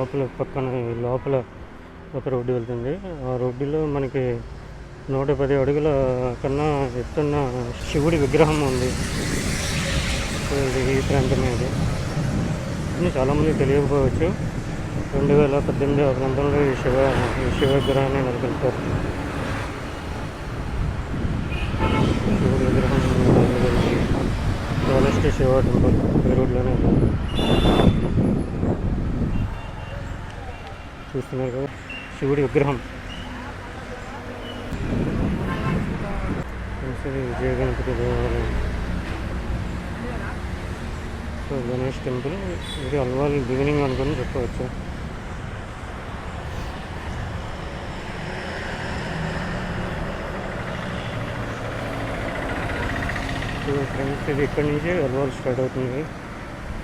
లోపల పక్కన లోపల ఒక రోడ్డు వెళ్తుంది. ఆ రోడ్డులో మనకి 110 అడుగుల కన్నా ఎత్తున్న శివుడి విగ్రహం ఉంది. ఇది ఈ ప్రాంతమే. ఇది చాలామంది తెలియకపోవచ్చు. 2018 ఆ ప్రాంతంలో ఈ శివ విగ్రహాన్ని నెలకొల్పారు. శివుడి విగ్రహం టాలెస్ట్ శివ టెంపుల్ ఈ రోడ్లోనే చూస్తున్నారు కదా శివుడి విగ్రహం. విజయ గణపతి దేవాలయం, సో గణేష్ టెంపుల్. ఇది అల్వాల్ బిగినింగ్ అనుకుని చెప్పవచ్చు. సో ఫ్రెండ్స్, ఇది ఇక్కడి నుంచే అల్వాల్ స్టార్ట్ అవుతుంది.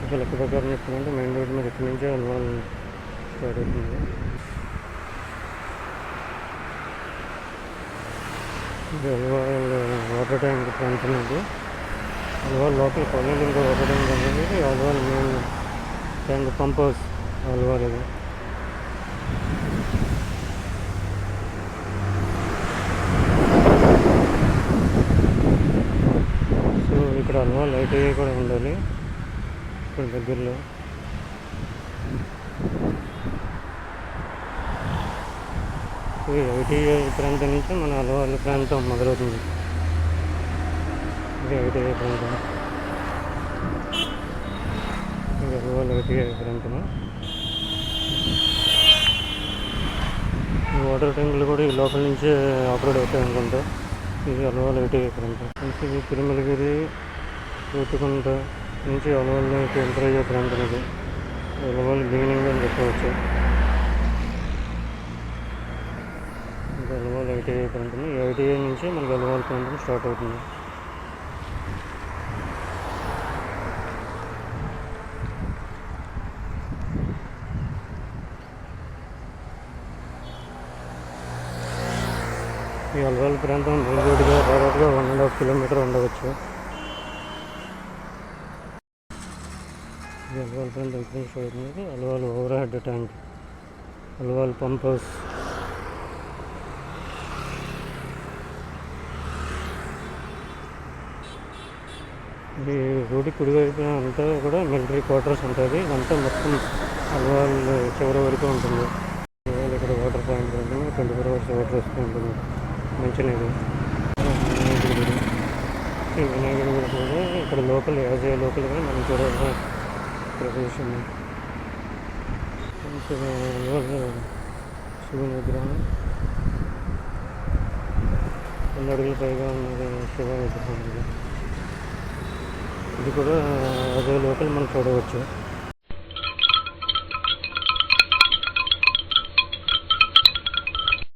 ఒక లెక్క ప్రకారం చెప్తుందంటే మెయిన్ రోడ్ మీద ఇక్కడి నుంచే అల్వాల్ స్టార్ట్ అవుతుంది. ఇది అల్వాల్ వాటర్ ట్యాంక్ ప్రాంతం. ఇది అల్వాల్ లోపల కాలనీలో ఇంకా వాటర్ ట్యాంక్ అనేది Alwal main tank pump house Alwal. ఇది సో ఇక్కడ అల్వాల్ ఐటీఐ కూడా ఉండాలి ఇక్కడ దగ్గరలో. ఈ ఐటీఐ ప్రాంతం నుంచి మన అల్వాల్ ప్రాంతం మొదలవుతుంది. ఇది ఐటీఐ ప్రాంతం, ఇది అల్వాల్ ఐటీఐ ప్రాంతము. ఈ వాటర్ ట్యాంకులు కూడా ఈ లోపల నుంచే ఆపరేట్ అవుతాయి అనుకుంటా. ఇది అల్వాల్ ఐటీఐ ప్రాంతం. ఇది తిరుమలగిరి రూతుకుంట నుంచి అల్వాల్లోకి ఎంటర్ అయ్యే ప్రాంతం. ఇది అల్వాల్ బిగినింగ్ అని చెప్పవచ్చు. ఇది అల్వాల్ ఐటీఐ ప్రాంతం. ఈ ఐటీఐ నుంచి మనకి అల్వాల్ ప్రాంతం స్టార్ట్ అవుతుంది. ఈ అల్వాల్ ప్రాంతం మెయిన్ రోడ్డుగా దాదాపుగా 1.5 కిలోమీటర్ ఉండవచ్చు. ఈ అల్వాల్ ప్రాంతం ఇక్కడ నుంచి అవుతుంది. Alwal over head tank, Alwal pump house. ఈ రోడ్డు కుడివైపున అంతా కూడా మిలిటరీ క్వార్టర్స్ ఉంటుంది. ఇదంతా మొత్తం అల్వాల్ చివరి వరకు ఉంటుంది. అల్వాల్ ఇక్కడ వాటర్ పాయింట్ ఉంటుంది. 24 hours వాటర్ వస్తూ ఉంటుంది. మంచినీరు. వినాయకుడి గుడి, ఈ వినాయకుడి గుడి కూడా ఇక్కడ లోకల్ యాజయ్య లోకల్గా మనం చూడాల్సిన ప్రదేశం. శివుని విగ్రహం 100 అడుగుల పైగా ఉన్నది శివ విగ్రహం. ఇది కూడా యాజయ్య లోకల్ మనం చూడవచ్చు.